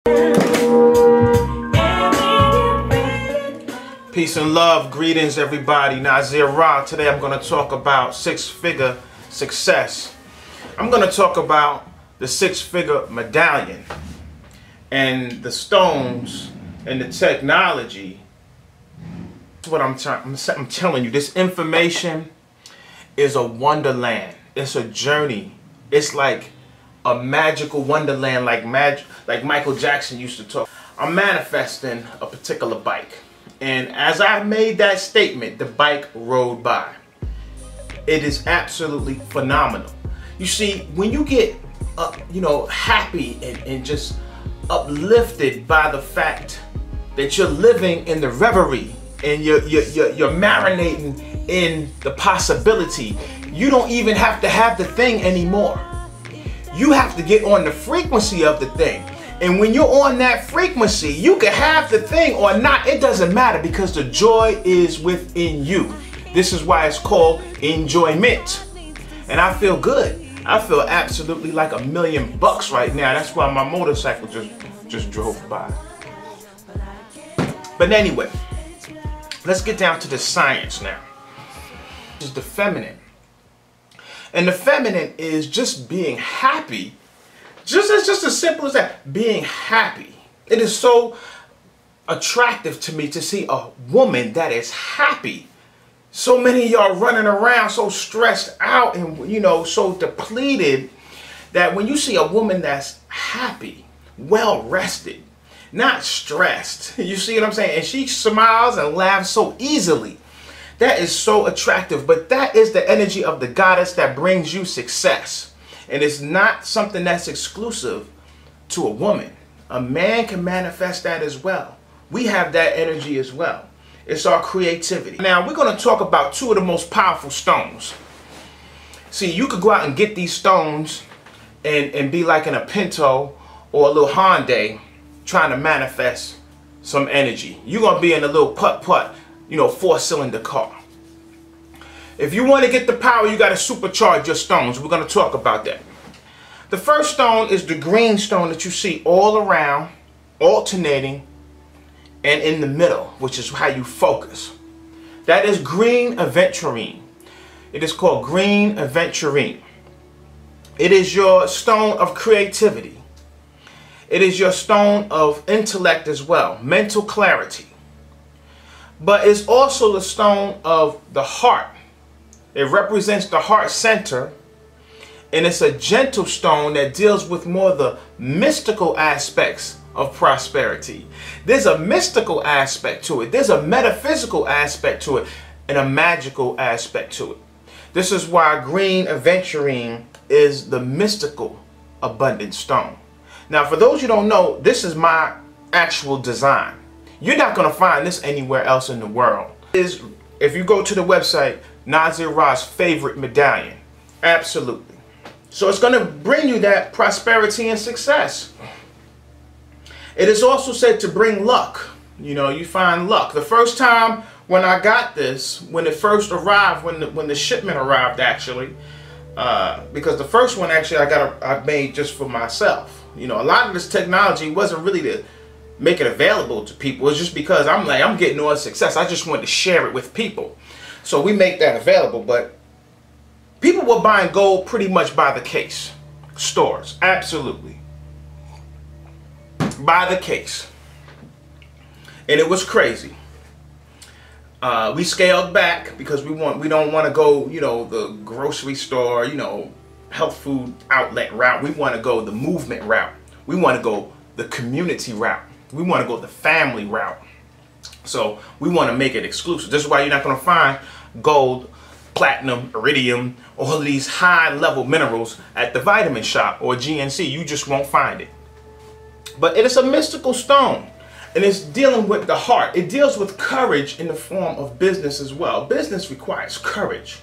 Peace and love, greetings everybody. Naazir. Today I'm going to talk about six-figure success. I'm going to talk about the six-figure medallion and the stones and the technology. That's what I'm telling you. This information is a wonderland. It's a journey. It's like a magical wonderland, like Michael Jackson used to talk. I'm manifesting a particular bike. And as I made that statement, the bike rode by. It is absolutely phenomenal. You see, when you get, happy and just uplifted by the fact that you're living in the reverie and you're marinating in the possibility, you don't even have to have the thing anymore. You have to get on the frequency of the thing. And when you're on that frequency, you can have the thing or not. It doesn't matter because the joy is within you. This is why it's called enjoyment. And I feel good. I feel absolutely like $1,000,000 right now. That's why my motorcycle just drove by. But anyway, let's get down to the science now. This is the feminine. And the feminine is just being happy. It's just as simple as that, being happy. It is so attractive to me to see a woman that is happy. So many of y'all running around so stressed out and, so depleted that when you see a woman that's happy, well rested, not stressed, you see what I'm saying? And she smiles and laughs so easily. That is so attractive, but that is the energy of the goddess that brings you success. And it's not something that's exclusive to a woman. A man can manifest that as well. We have that energy as well. It's our creativity. Now, we're going to talk about two of the most powerful stones. See, you could go out and get these stones and be like in a Pinto or a little Hyundai trying to manifest some energy. You're going to be in a little putt-putt, 4-cylinder car. If you want to get the power, you got to supercharge your stones. We're going to talk about that. The first stone is the green stone that you see all around, alternating, and in the middle, which is how you focus. That is green Aventurine. It is called green Aventurine. It is your stone of creativity. It is your stone of intellect as well, mental clarity. But it's also the stone of the heart. It represents the heart center, and it's a gentle stone that deals with more the mystical aspects of prosperity. There's a mystical aspect to it. There's a metaphysical aspect to it and a magical aspect to it. This is why green Aventurine is the mystical abundant stone. Now, for those who don't know, this is my actual design. You're not going to find this anywhere else in the world. If you go to the website, Naazir's favorite medallion. Absolutely. So it's going to bring you that prosperity and success. It is also said to bring luck. You find luck. The first time when I got this, when it first arrived, when the shipment arrived actually, because the first one actually I made just for myself. A lot of this technology wasn't really to make it available to people. It's just because I'm getting all the success. I just wanted to share it with people. So we make that available, but people were buying gold pretty much by the case. Stores, absolutely. By the case. And it was crazy. We scaled back because we don't want to go, the grocery store, health food outlet route. We want to go the movement route. We want to go the community route. We want to go the family route. So we want to make it exclusive. This is why you're not going to find gold, platinum, iridium, all of these high level minerals at the vitamin shop or GNC. You just won't find it. But it is a mystical stone. And it's dealing with the heart. It deals with courage in the form of business as well. Business requires courage.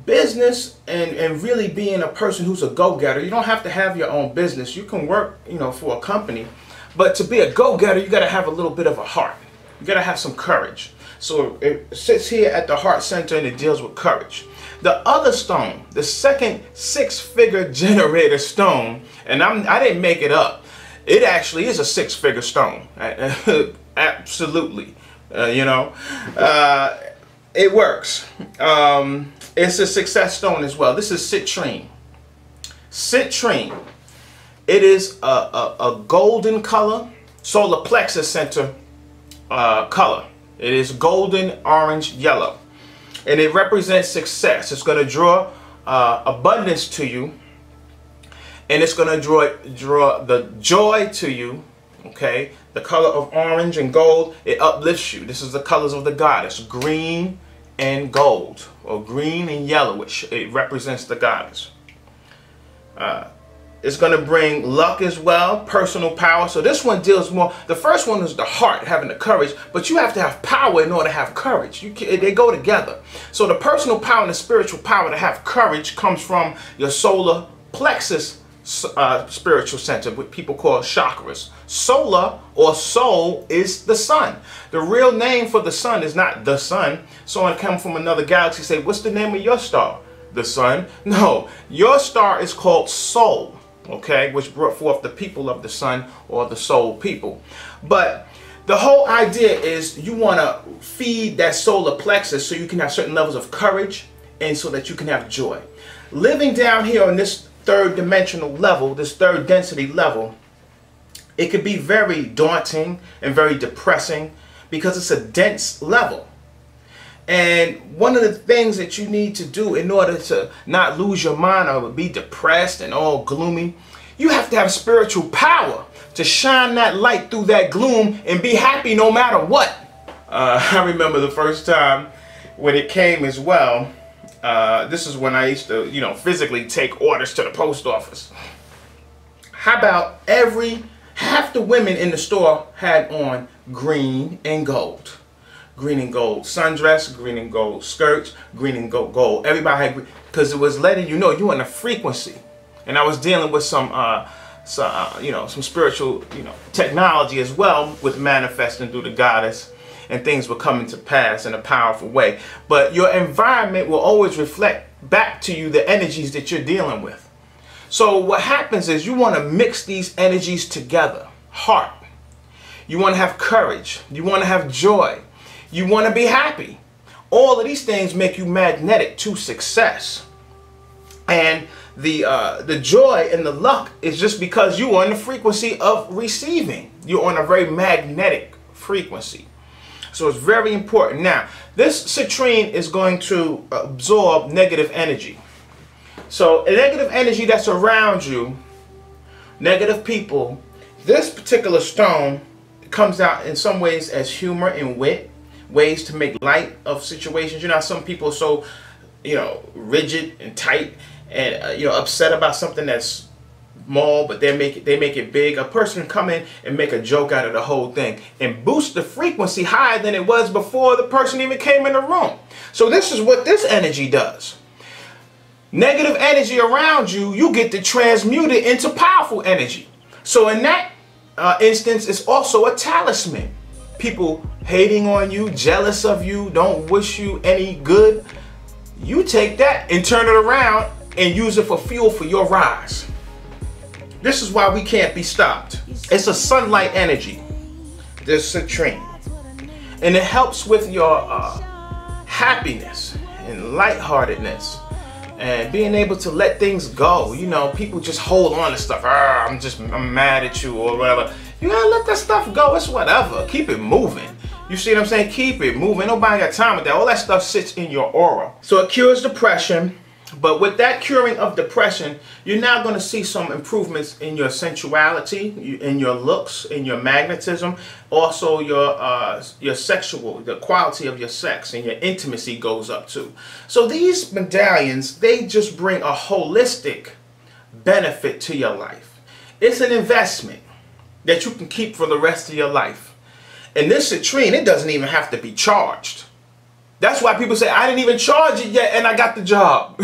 Business and really being a person who's a go-getter, you don't have to have your own business. You can work, for a company. But to be a go-getter, you got to have a little bit of a heart. You got to have some courage. So it sits here at the heart center and it deals with courage. The other stone, the second six-figure generator stone, and I didn't make it up. It actually is a six-figure stone. Absolutely. You know, it works. It's a success stone as well. This is citrine. Citrine. It is a golden color, solar plexus center color. It is golden, orange, yellow. And it represents success. It's going to draw abundance to you. And it's going to draw the joy to you. Okay, the color of orange and gold, it uplifts you. This is the colors of the goddess, green and gold, or green and yellowish. It represents the goddess. It's going to bring luck as well, personal power. So this one deals more, the first one is the heart, having the courage, but you have to have power in order to have courage. They go together. So the personal power and the spiritual power to have courage comes from your solar plexus spiritual center, what people call chakras. Solar or soul is the sun. The real name for the sun is not the sun. Someone come from another galaxy say, what's the name of your star? The sun? No, your star is called soul, okay, which brought forth the people of the sun, or the soul people. But the whole idea is you want to feed that solar plexus so you can have certain levels of courage and so that you can have joy. Living down here on this third dimensional level, this third density level, it could be very daunting and very depressing because it's a dense level. And one of the things that you need to do in order to not lose your mind or be depressed and all gloomy, you have to have spiritual power to shine that light through that gloom and be happy no matter what. I remember the first time when it came as well. This is when I used to, you know, physically take orders to the post office. How about half the women in the store had on green and gold. Green and gold sundress, green and gold skirts, green and gold. Everybody had green, because it was letting you know you're in a frequency. And I was dealing with some spiritual, technology as well with manifesting through the goddess. And things were coming to pass in a powerful way. But your environment will always reflect back to you the energies that you're dealing with. So what happens is you want to mix these energies together. Heart. You want to have courage. You want to have joy. You want to be happy. All of these things make you magnetic to success. And the joy and the luck is just because you're on the frequency of receiving. You're on a very magnetic frequency. So it's very important. Now, this citrine is going to absorb negative energy. So a negative energy that's around you, negative people, this particular stone comes out in some ways as humor and wit, ways to make light of situations. You know, some people are so, rigid and tight and, upset about something that's small, but they make it big. A person can come in and make a joke out of the whole thing and boost the frequency higher than it was before the person even came in the room. So this is what this energy does. Negative energy around you, you get to transmute it into powerful energy. So in that instance, it's also a talisman. People hating on you, jealous of you, don't wish you any good. You take that and turn it around and use it for fuel for your rise. This is why we can't be stopped. It's a sunlight energy, this citrine. And it helps with your happiness and lightheartedness and being able to let things go. People just hold on to stuff. I'm mad at you or whatever. You gotta let that stuff go. It's whatever. Keep it moving. You see what I'm saying? Keep it moving. Nobody got time with that. All that stuff sits in your aura. So it cures depression. But with that curing of depression, you're now going to see some improvements in your sensuality, in your looks, in your magnetism, also your sexual, the quality of your sex and your intimacy goes up too. So these medallions, they just bring a holistic benefit to your life. It's an investment that you can keep for the rest of your life. And this citrine, it doesn't even have to be charged. That's why people say, I didn't even charge it yet and I got the job.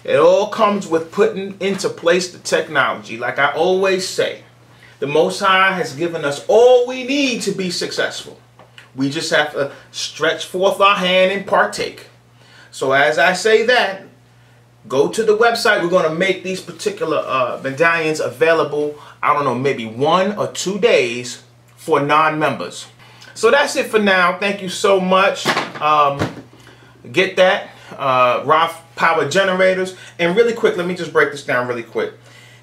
It all comes with putting into place the technology. Like I always say, the Most High has given us all we need to be successful. We just have to stretch forth our hand and partake. So as I say that, go to the website. We're going to make these particular medallions available, I don't know, maybe 1 or 2 days for non-members. So that's it for now. Thank you so much. Get that. Raw power generators. And really quick, let me just break this down really quick.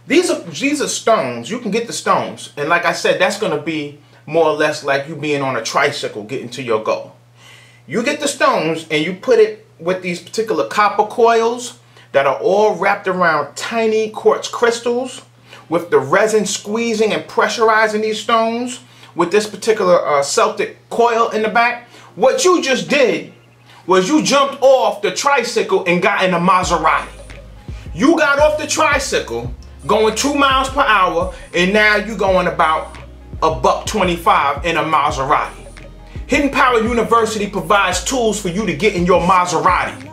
These are stones. You can get the stones. And like I said, that's going to be more or less like you being on a tricycle getting to your goal. You get the stones and you put it with these particular copper coils that are all wrapped around tiny quartz crystals, with the resin squeezing and pressurizing these stones with this particular Celtic coil in the back. What you just did was you jumped off the tricycle and got in a Maserati. You got off the tricycle going 2 miles per hour, and now you're going about $125 in a Maserati. Hidden Power University provides tools for you to get in your Maserati.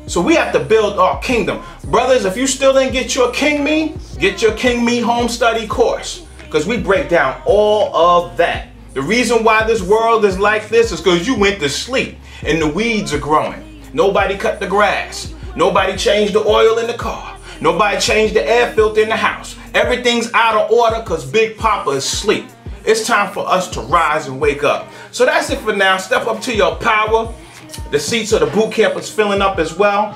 So we have to build our kingdom. Brothers, if you still didn't get your King Me, get your King Me home study course, because we break down all of that. The reason why this world is like this is because you went to sleep and the weeds are growing. Nobody cut the grass. Nobody changed the oil in the car. Nobody changed the air filter in the house. Everything's out of order because Big Papa is asleep. It's time for us to rise and wake up. So that's it for now. Step up to your power. The seats of the boot camp is filling up as well.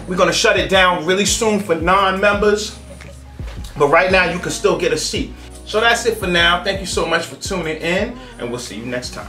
We're going to shut it down really soon for non-members. But right now you can still get a seat. So that's it for now. Thank you so much for tuning in, and we'll see you next time.